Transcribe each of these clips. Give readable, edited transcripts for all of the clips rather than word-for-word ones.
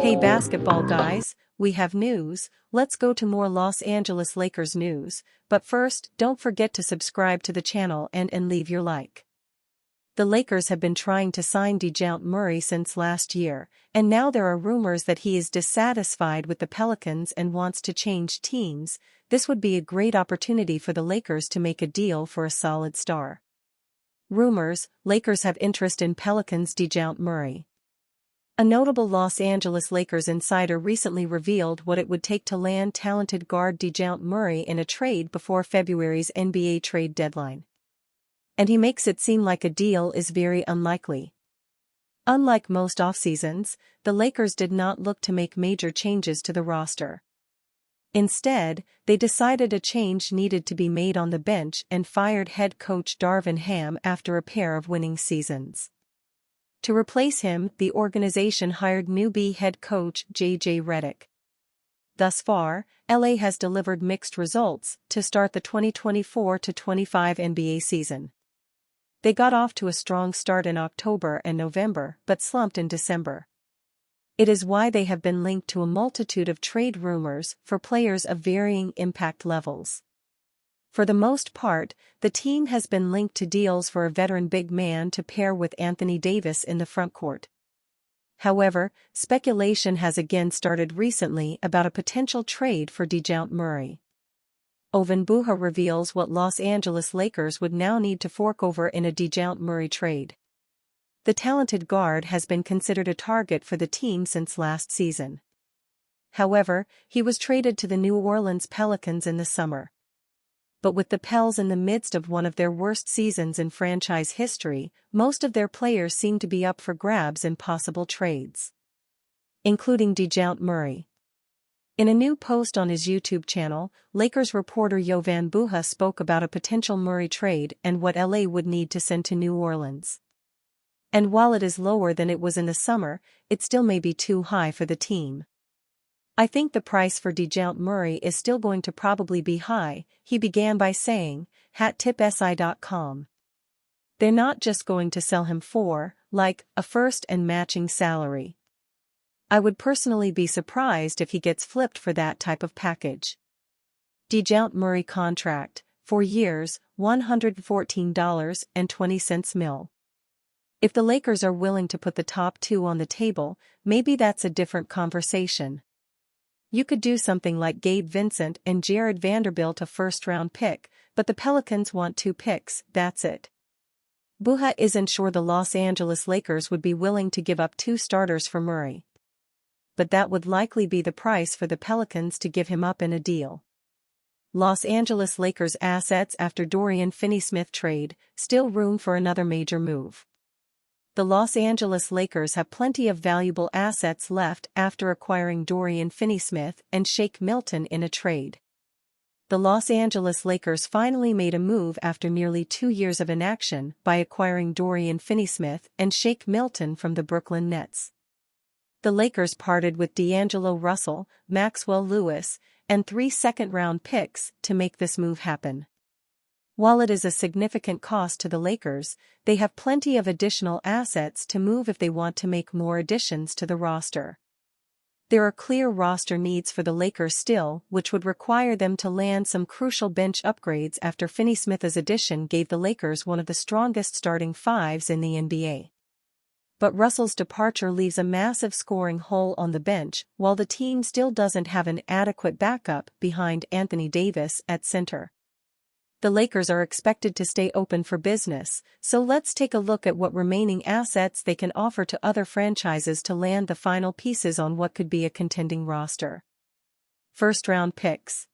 Hey basketball guys, we have news. Let's go to more Los Angeles Lakers news, but first, don't forget to subscribe to the channel and leave your like. The Lakers have been trying to sign DeJounte Murray since last year, and now there are rumors that he is dissatisfied with the Pelicans and wants to change teams. This would be a great opportunity for the Lakers to make a deal for a solid star. Rumors: Lakers have interest in Pelicans' DeJounte Murray. A notable Los Angeles Lakers insider recently revealed what it would take to land talented guard DeJounte Murray in a trade before February's NBA trade deadline. And he makes it seem like a deal is very unlikely. Unlike most offseasons, the Lakers did not look to make major changes to the roster. Instead, they decided a change needed to be made on the bench and fired head coach Darvin Ham after a pair of winning seasons. To replace him, the organization hired newbie head coach J.J. Redick. Thus far, LA has delivered mixed results to start the 2024-25 NBA season. They got off to a strong start in October and November but slumped in December. It is why they have been linked to a multitude of trade rumors for players of varying impact levels. For the most part, the team has been linked to deals for a veteran big man to pair with Anthony Davis in the frontcourt. However, speculation has again started recently about a potential trade for DeJounte Murray. Oven Buha reveals what Los Angeles Lakers would now need to fork over in a DeJounte Murray trade. The talented guard has been considered a target for the team since last season. However, he was traded to the New Orleans Pelicans in the summer. But with the Pels in the midst of one of their worst seasons in franchise history, most of their players seem to be up for grabs in possible trades, including DeJounte Murray. In a new post on his YouTube channel, Lakers reporter Oven Buha spoke about a potential Murray trade and what LA would need to send to New Orleans. And while it is lower than it was in the summer, it still may be too high for the team. I think the price for DeJounte Murray is still going to probably be high, he began by saying, hattipsi.com. They're not just going to sell him for, like, a first and matching salary. I would personally be surprised if he gets flipped for that type of package. DeJounte Murray contract, 4 years, $114.20 mil. If the Lakers are willing to put the top two on the table, maybe that's a different conversation. You could do something like Gabe Vincent and Jared Vanderbilt a first-round pick, but the Pelicans want 2 picks, that's it. Buha isn't sure the Los Angeles Lakers would be willing to give up 2 starters for Murray. But that would likely be the price for the Pelicans to give him up in a deal. Los Angeles Lakers assets after Dorian Finney-Smith trade, still room for another major move. The Los Angeles Lakers have plenty of valuable assets left after acquiring Dorian Finney-Smith and Shake Milton in a trade. The Los Angeles Lakers finally made a move after nearly 2 years of inaction by acquiring Dorian Finney-Smith and Shake Milton from the Brooklyn Nets. The Lakers parted with D'Angelo Russell, Maxwell Lewis, and 3 second-round picks to make this move happen. While it is a significant cost to the Lakers, they have plenty of additional assets to move if they want to make more additions to the roster. There are clear roster needs for the Lakers still, which would require them to land some crucial bench upgrades after Finney-Smith's addition gave the Lakers one of the strongest starting fives in the NBA. But Russell's departure leaves a massive scoring hole on the bench, while the team still doesn't have an adequate backup behind Anthony Davis at center. The Lakers are expected to stay open for business, so let's take a look at what remaining assets they can offer to other franchises to land the final pieces on what could be a contending roster. First-round picks.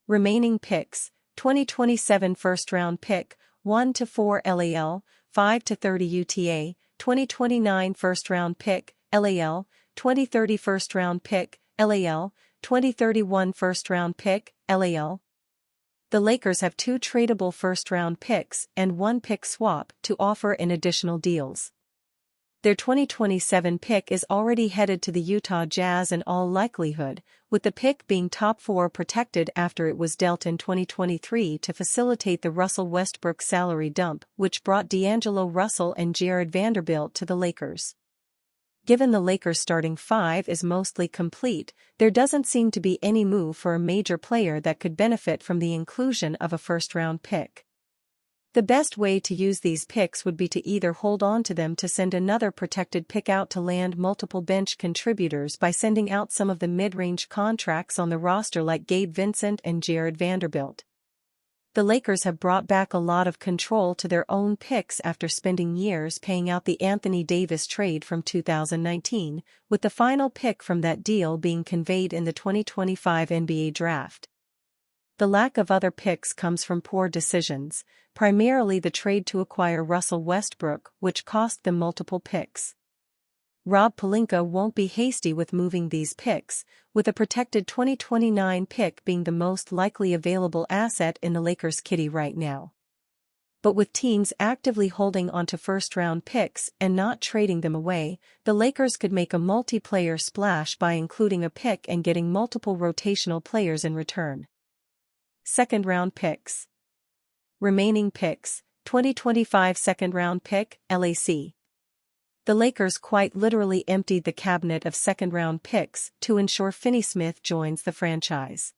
Remaining picks: 2027 first-round pick, 1 to 4 LAL, 5 to 30 UTA, 2029 first-round pick, LAL, 2030 first-round pick, LAL, 2031 first-round pick, LAL. The Lakers have 2 tradable first-round picks and 1 pick swap to offer in additional deals. Their 2027 pick is already headed to the Utah Jazz in all likelihood, with the pick being top 4 protected after it was dealt in 2023 to facilitate the Russell Westbrook salary dump, which brought D'Angelo Russell and Jared Vanderbilt to the Lakers. Given the Lakers' starting five is mostly complete, there doesn't seem to be any move for a major player that could benefit from the inclusion of a first-round pick. The best way to use these picks would be to either hold on to them to send another protected pick out to land multiple bench contributors by sending out some of the mid-range contracts on the roster like Gabe Vincent and Jared Vanderbilt. The Lakers have brought back a lot of control to their own picks after spending years paying out the Anthony Davis trade from 2019, with the final pick from that deal being conveyed in the 2025 NBA Draft. The lack of other picks comes from poor decisions, primarily the trade to acquire Russell Westbrook, which cost them multiple picks. Rob Pelinka won't be hasty with moving these picks, with a protected 2029 pick being the most likely available asset in the Lakers' kitty right now. But with teams actively holding onto first-round picks and not trading them away, the Lakers could make a multiplayer splash by including a pick and getting multiple rotational players in return. Second-round picks. Remaining picks, 2025 second-round pick, LAC. The Lakers quite literally emptied the cabinet of second-round picks to ensure Finney Smith joins the franchise.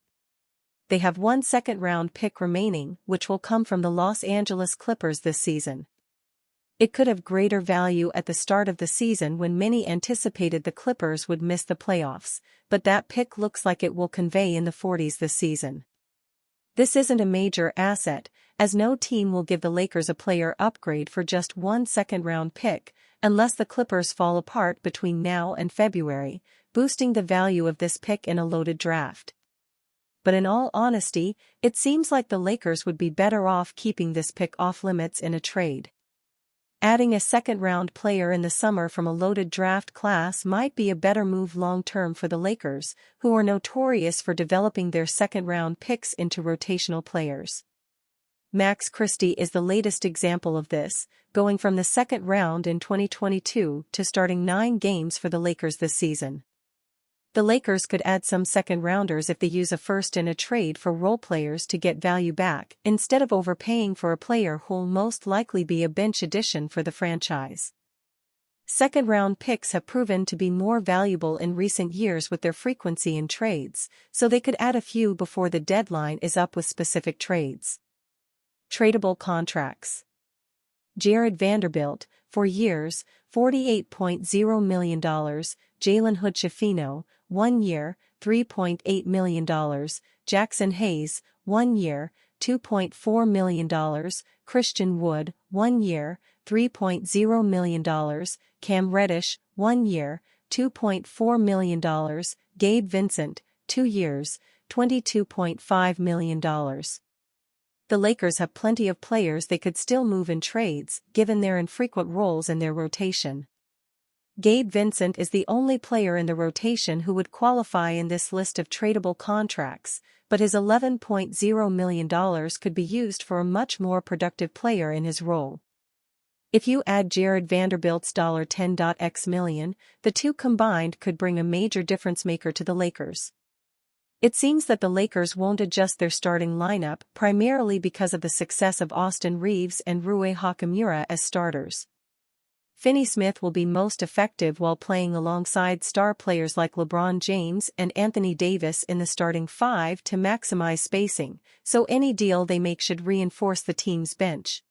They have one second-round pick remaining, which will come from the Los Angeles Clippers this season. It could have greater value at the start of the season when many anticipated the Clippers would miss the playoffs, but that pick looks like it will convey in the 40s this season. This isn't a major asset, as no team will give the Lakers a player upgrade for just one second-round pick, unless the Clippers fall apart between now and February, boosting the value of this pick in a loaded draft. But in all honesty, it seems like the Lakers would be better off keeping this pick off-limits in a trade. Adding a second-round player in the summer from a loaded draft class might be a better move long-term for the Lakers, who are notorious for developing their second-round picks into rotational players. Max Christie is the latest example of this, going from the second round in 2022 to starting 9 games for the Lakers this season. The Lakers could add some second-rounders if they use a first in a trade for role players to get value back, instead of overpaying for a player who'll most likely be a bench addition for the franchise. Second-round picks have proven to be more valuable in recent years with their frequency in trades, so they could add a few before the deadline is up with specific trades. Tradable contracts. Jared Vanderbilt, 4 years, $48.0 million, Jalen Hood-Schifino, 1 year, $3.8 million, Jackson Hayes, 1 year, $2.4 million, Christian Wood, 1 year, $3.0 million, Cam Reddish, 1 year, $2.4 million, Gabe Vincent, 2 years, $22.5 million. The Lakers have plenty of players they could still move in trades, given their infrequent roles in their rotation. Gabe Vincent is the only player in the rotation who would qualify in this list of tradable contracts, but his $11.0 million could be used for a much more productive player in his role. If you add Jared Vanderbilt's $10x million, the two combined could bring a major difference-maker to the Lakers. It seems that the Lakers won't adjust their starting lineup primarily because of the success of Austin Reeves and Rui Hachimura as starters. Finney Smith will be most effective while playing alongside star players like LeBron James and Anthony Davis in the starting five to maximize spacing, so any deal they make should reinforce the team's bench.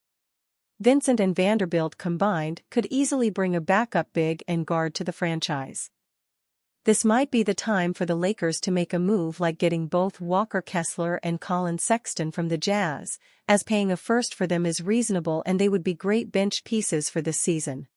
Vincent and Vanderbilt combined could easily bring a backup big and guard to the franchise. This might be the time for the Lakers to make a move like getting both Walker Kessler and Colin Sexton from the Jazz, as paying a first for them is reasonable and they would be great bench pieces for this season.